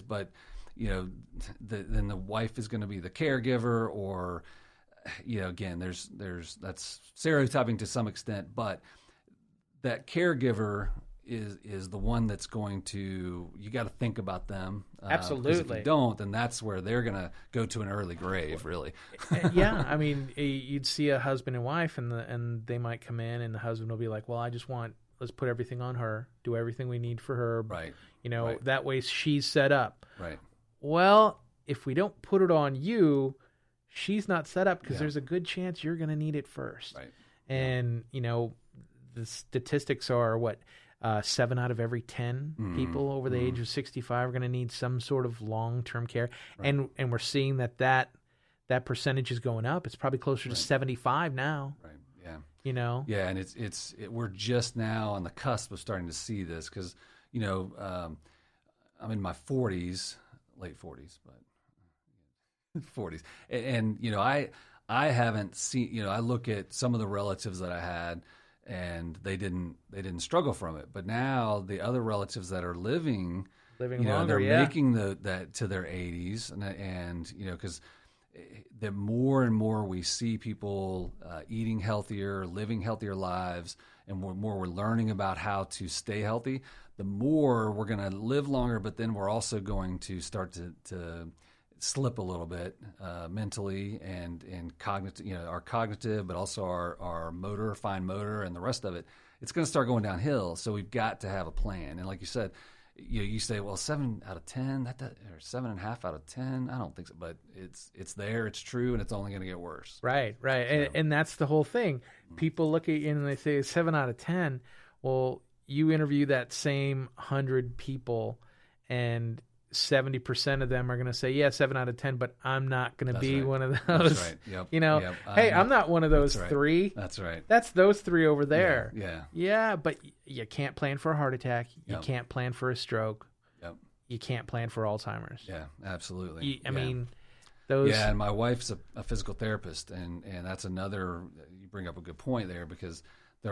but then the wife is going to be the caregiver, or again, there's that's stereotyping to some extent, but that caregiver is the one that's going to, you got to think about them. Absolutely. Because if you don't, then that's where they're going to go to an early grave, really. Yeah, I mean, you'd see a husband and wife, and they might come in, and the husband will be like, well, let's put everything on her, do everything we need for her. Right. Right. That way she's set up. Right. Well, if we don't put it on you, she's not set up, because there's a good chance you're going to need it first. Right. And, the statistics are 7 out of every 10 people over the age of 65 are going to need some sort of long-term care. Right. And we're seeing that percentage is going up. It's probably closer to 75 now. Right. Yeah. Yeah, and we're just now on the cusp of starting to see this, because I'm in my 40s, late 40s, but 40s, and I haven't seen, I look at some of the relatives that I had, and they didn't struggle from it, but now the other relatives that are living longer, they're making that to their 80s, and because the more and more we see people eating healthier, living healthier lives, and more we're learning about how to stay healthy, the more we're going to live longer, but then we're also going to start to slip a little bit mentally and cognitive, our cognitive, but also our motor, fine motor, and the rest of it. It's going to start going downhill. So we've got to have a plan. And like you said, you say, well, 7 out of 10, or 7.5 out of 10. I don't think so, but it's there, it's true, and it's only going to get worse. Right. So. And that's the whole thing. People look at you and they say 7 out of 10. Well, you interview that same 100 people, and 70% of them are going to say, yeah, 7 out of 10, but I'm not going to be one of those. That's right. Yep. Hey, I'm not one of those right. 3. That's right. That's those 3 over there. Yeah. But you can't plan for a heart attack. You can't plan for a stroke. Yep. You can't plan for Alzheimer's. Yeah, absolutely. I mean, those. Yeah, and my wife's a physical therapist, and that's another, you bring up a good point there, because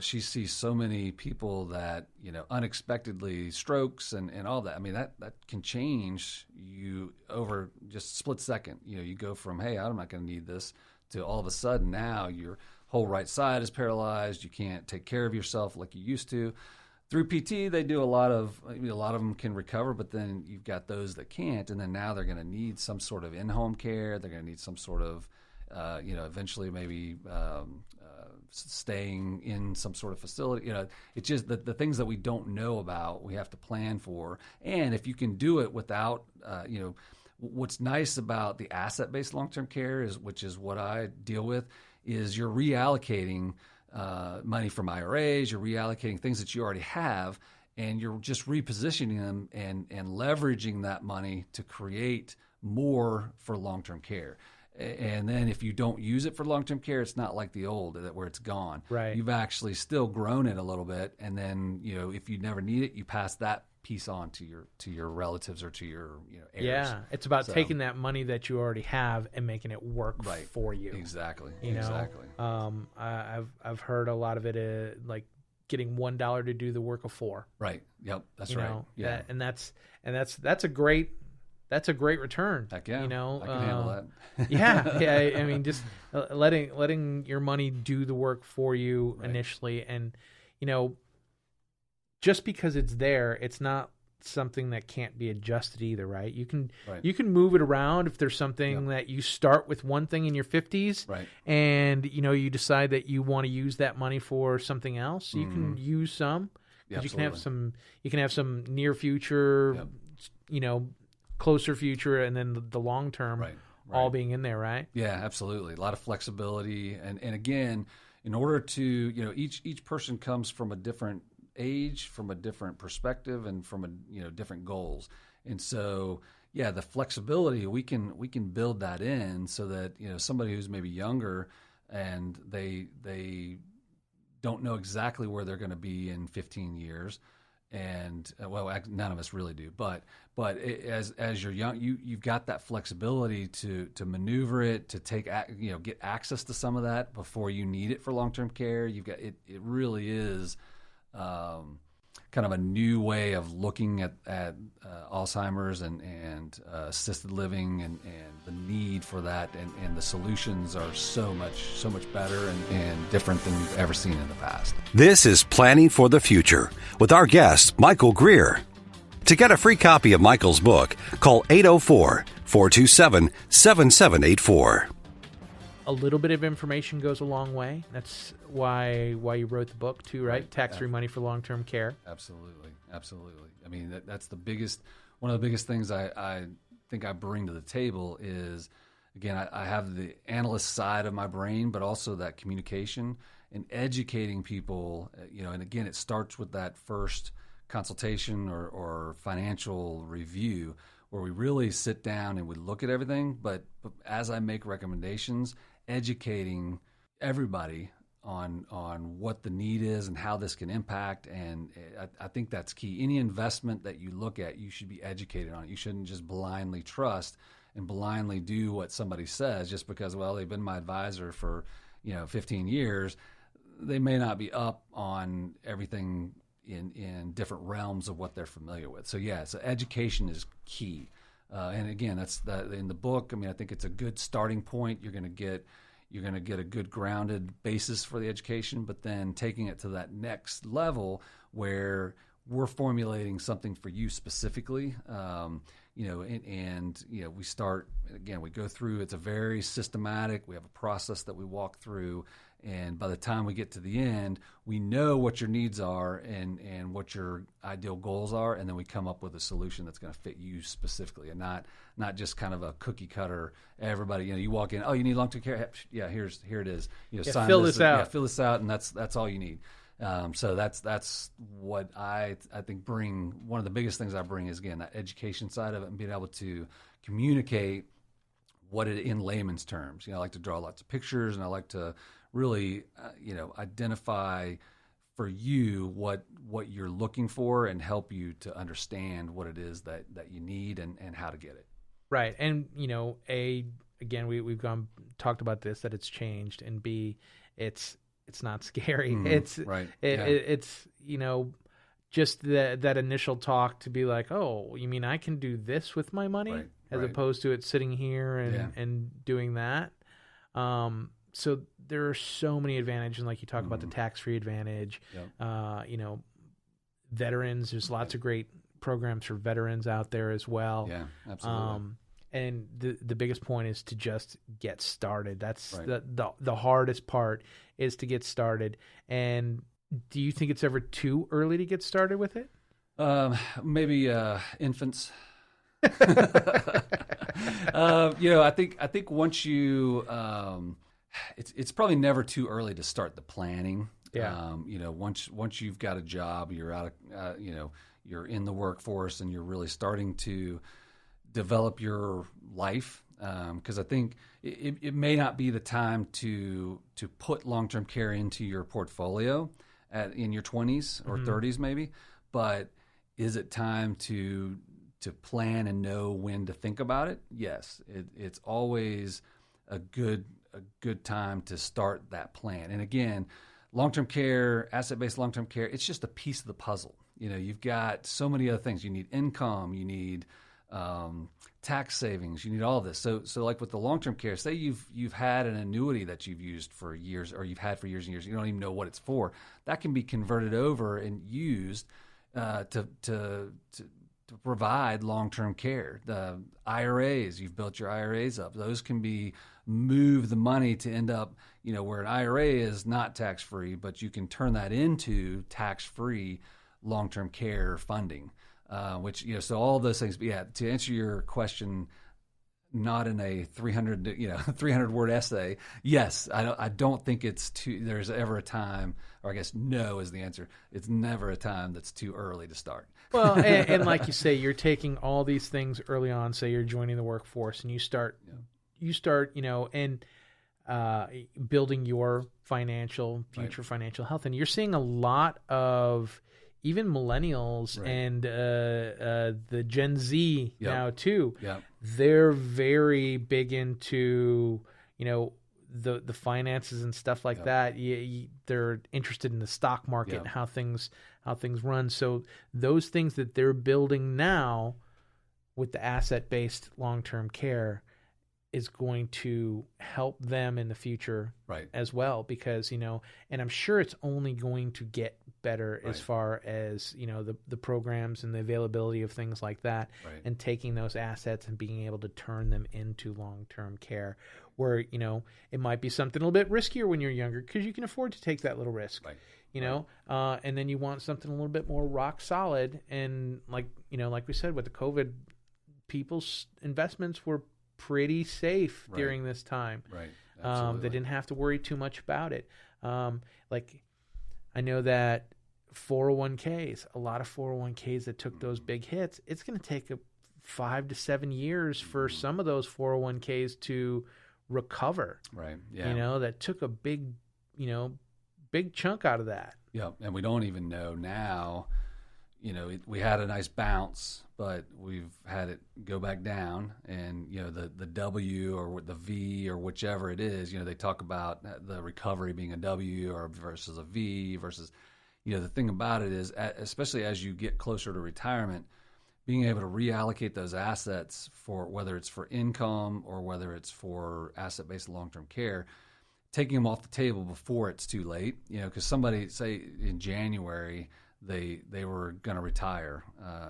she sees so many people that, unexpectedly strokes and all that. I mean, that can change you over just a split second. You go from, hey, I'm not going to need this, to all of a sudden now your whole right side is paralyzed. You can't take care of yourself like you used to. Through PT, they do a lot of them can recover, but then you've got those that can't, and then now they're going to need some sort of in-home care. They're going to need some sort of, eventually maybe staying in some sort of facility. It's just the things that we don't know about, we have to plan for. And if you can do it without, what's nice about the asset-based long-term care which is what I deal with, is you're reallocating money from IRAs, you're reallocating things that you already have, and you're just repositioning them and leveraging that money to create more for long-term care. And then if you don't use it for long-term care, it's not like the old, where it's gone. Right. You've actually still grown it a little bit, and then if you never need it, you pass that piece on to your relatives or to your heirs. Yeah, it's about taking that money that you already have and making it work for you. Exactly. Exactly. I've heard a lot of it like getting $1 to do the work of 4. Right. Yep. That's right. Yeah. That's a great. That's a great return. Heck yeah. I can handle that. Yeah. I mean, just letting your money do the work for you initially, and just because it's there, it's not something that can't be adjusted either, right? You can move it around if there's something that you start with one thing in your 50s, and you decide that you want to use that money for something else. You can use some. Yeah, you can have some near future, closer future, and then the long term all being in there, right? Yeah, absolutely. A lot of flexibility, and again, in order to each person comes from a different age, from a different perspective, and from different goals, and so the flexibility, we can build that in so that somebody who's maybe younger and they don't know exactly where they're going to be in 15 years. And none of us really do, but as you're young, you've got that flexibility to maneuver it, to get access to some of that before you need it for long-term care. You've got it. It really is kind of a new way of looking at Alzheimer's and assisted living and the need for that, and the solutions are so much better and different than we've ever seen in the past. This is Planning for the Future with our guest, Micheal Greer. To get a free copy of Micheal's book, call 804-427-7784. A little bit of information goes a long way. That's why you wrote the book too, right? Tax-free money for long-term care. Absolutely. I mean, that's one of the biggest things I think I bring to the table is, again, I have the analyst side of my brain, but also that communication and educating people, and again, it starts with that first consultation or financial review where we really sit down and we look at everything. But as I make recommendations, educating everybody on what the need is and how this can impact. And I think that's key. Any investment that you look at, you should be educated on it. You shouldn't just blindly trust and blindly do what somebody says just because, well, they've been my advisor for 15 years. They may not be up on everything in different realms of what they're familiar with. So education is key. And again, that's in the book. I mean, I think it's a good starting point. You're going to get a good grounded basis for the education, but then taking it to that next level where we're formulating something for you specifically. We start, again, we go through, it's a very systematic, we have a process that we walk through. And by the time we get to the end, we know what your needs are and what your ideal goals are, and then we come up with a solution that's going to fit you specifically, and not just kind of a cookie cutter. Everybody, you walk in, oh, you need long-term care? Yeah, here it is. Sign fill this out. Yeah, fill this out, and that's all you need. So that's what I think one of the biggest things I bring is, again, that education side of it and being able to communicate what it in layman's terms. I like to draw lots of pictures, and I like to really, identify for you what you're looking for and help you to understand what it is that you need and how to get it. Right. And, again, we've talked about this, that it's changed, and B, it's not scary. It's right. It's, just that initial talk to be like, oh, you mean I can do this with my money, right. as opposed to it sitting here and doing that. So there are so many advantages, and like you talk about the tax-free advantage. Yep. Veterans, there's lots of great programs for veterans out there as well. Yeah, absolutely. And the biggest point is to just get started. That's right. the hardest part is to get started. And do you think it's ever too early to get started with it? Maybe infants. I think once you, it's probably never too early to start the planning. Yeah. Once you've got a job, you're out of, you're in the workforce and you're really starting to develop your life. Because I think it may not be the time to put long-term care into your portfolio in your 20s or 30s maybe, but is it time to plan and know when to think about it? Yes, it's always a good time to start that plan. And again, long-term care, asset-based long-term care, it's just a piece of the puzzle. You've got so many other things. You need income, you need tax savings, you need all of this. So like with the long-term care, say you've had an annuity that you've used for years, or you've had for years and years, you don't even know what it's for. That can be converted over and used to provide long-term care. The IRAs, you've built your IRAs up. Those can be move the money to end up, where an IRA is not tax-free, but you can turn that into tax-free long-term care funding, which, so all those things. But yeah, to answer your question, not in a 300 word essay. Yes, I don't think there's ever a time, or I guess no is the answer. It's never a time that's too early to start. Well, and like you say, you're taking all these things early on. Say you're joining the workforce, and you start, and building your future financial health. And you're seeing a lot of even millennials and the Gen Z now too. Yep. They're very big into, the finances and stuff like that. They're interested in the stock market and how things run. So those things that they're building now with the asset-based long-term care is going to help them in the future as well, because, and I'm sure it's only going to get better as far as, the programs and the availability of things like that, and taking those assets and being able to turn them into long-term care where, it might be something a little bit riskier when you're younger because you can afford to take that little risk, and then you want something a little bit more rock solid. And like we said, with the COVID, people's investments were pretty safe during this time. They didn't have to worry too much about it. I know that 401ks, a lot of 401ks that took those big hits, it's going to take 5 to 7 years for some of those 401ks to recover. That took a big chunk out of that. And we don't even know now. We had a nice bounce, but we've had it go back down. And, the W or the V or whichever it is, they talk about the recovery being a W or versus a V versus, the thing about it is, especially as you get closer to retirement, being able to reallocate those assets for whether it's for income or whether it's for asset-based long-term care, taking them off the table before it's too late, because somebody, say in January, they were going to retire,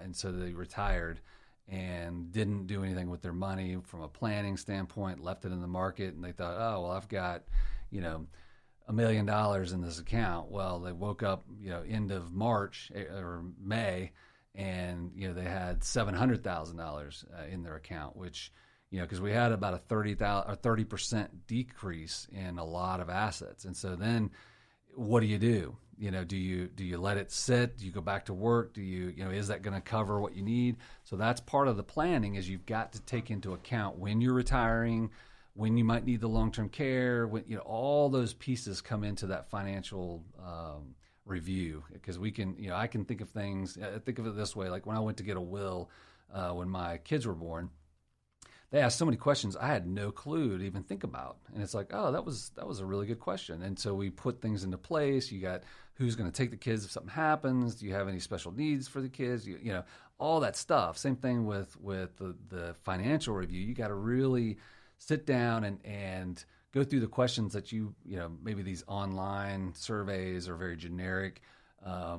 and so they retired and didn't do anything with their money from a planning standpoint, left it in the market, and they thought, oh, well, I've got, $1 million in this account. Well, they woke up, end of March or May, and, they had $700,000 in their account, which, because we had about a 30% decrease in a lot of assets. And so then what do? Do you let it sit? Do you go back to work? Do you, is that going to cover what you need? So that's part of the planning, is you've got to take into account when you're retiring, when you might need the long-term care, when, all those pieces come into that financial review. Because we can, I can think of things, think of it this way, like when I went to get a will when my kids were born, they asked so many questions I had no clue to even think about. And it's like, oh, that was a really good question. And so we put things into place. You got who's going to take the kids if something happens. Do you have any special needs for the kids? All that stuff. Same thing with the financial review. You got to really sit down and go through the questions that maybe these online surveys are very generic,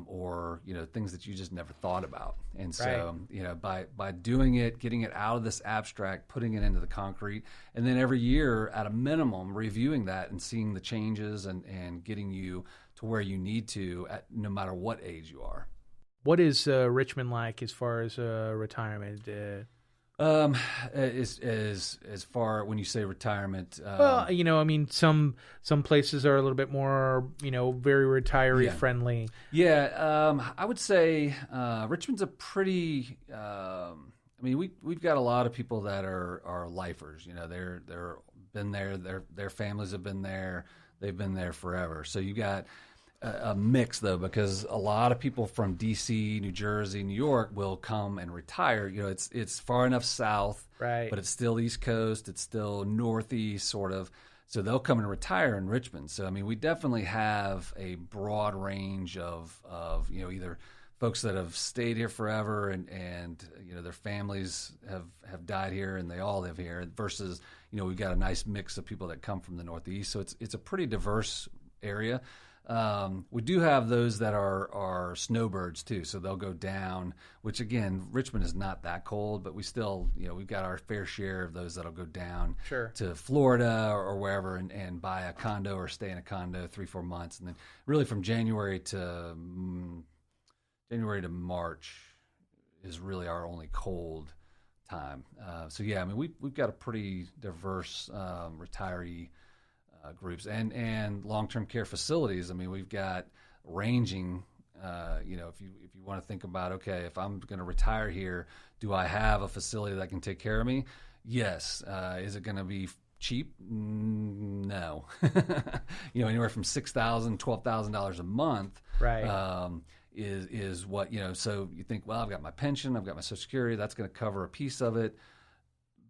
or things that you just never thought about. And so by doing it, getting it out of this abstract, putting it into the concrete, and then every year at a minimum reviewing that and seeing the changes and getting you to where you need to at no matter what age you are. What is Richmond like as far as retirement? As far when you say retirement, some places are a little bit more, very retiree friendly. I would say Richmond's a pretty. We've got a lot of people that are lifers. They're been there. Their families have been there. They've been there forever. So you got a mix, though, because a lot of people from D.C., New Jersey, New York will come and retire. It's far enough south, but it's still East Coast. It's still Northeast, sort of. So they'll come and retire in Richmond. So, we definitely have a broad range of either folks that have stayed here forever and their families have died here and they all live here, versus, we've got a nice mix of people that come from the Northeast. So it's a pretty diverse area. We do have those that are snowbirds too, so they'll go down, which again, Richmond is not that cold, but we still, we've got our fair share of those that'll go down to Florida or wherever and buy a condo or stay in a condo 3-4 months. And then really from January to March is really our only cold time. We've got a pretty diverse retiree groups and long-term care facilities. We've got ranging. If you want to think about, okay, if I'm going to retire here, do I have a facility that can take care of me? Yes. Is it going to be cheap? No. Anywhere from $6,000, $12,000 a month. Is what So you think, well, I've got my pension, I've got my Social Security, that's going to cover a piece of it.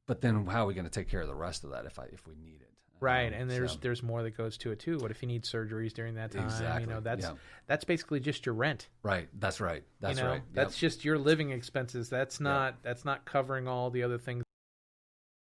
But then, how are we going to take care of the rest of that if we need it? Right, and there's more that goes to it too. What if you need surgeries during that time? Exactly. That's basically just your rent. Right. That's right. That's right. Yep. That's just your living expenses. That's not covering all the other things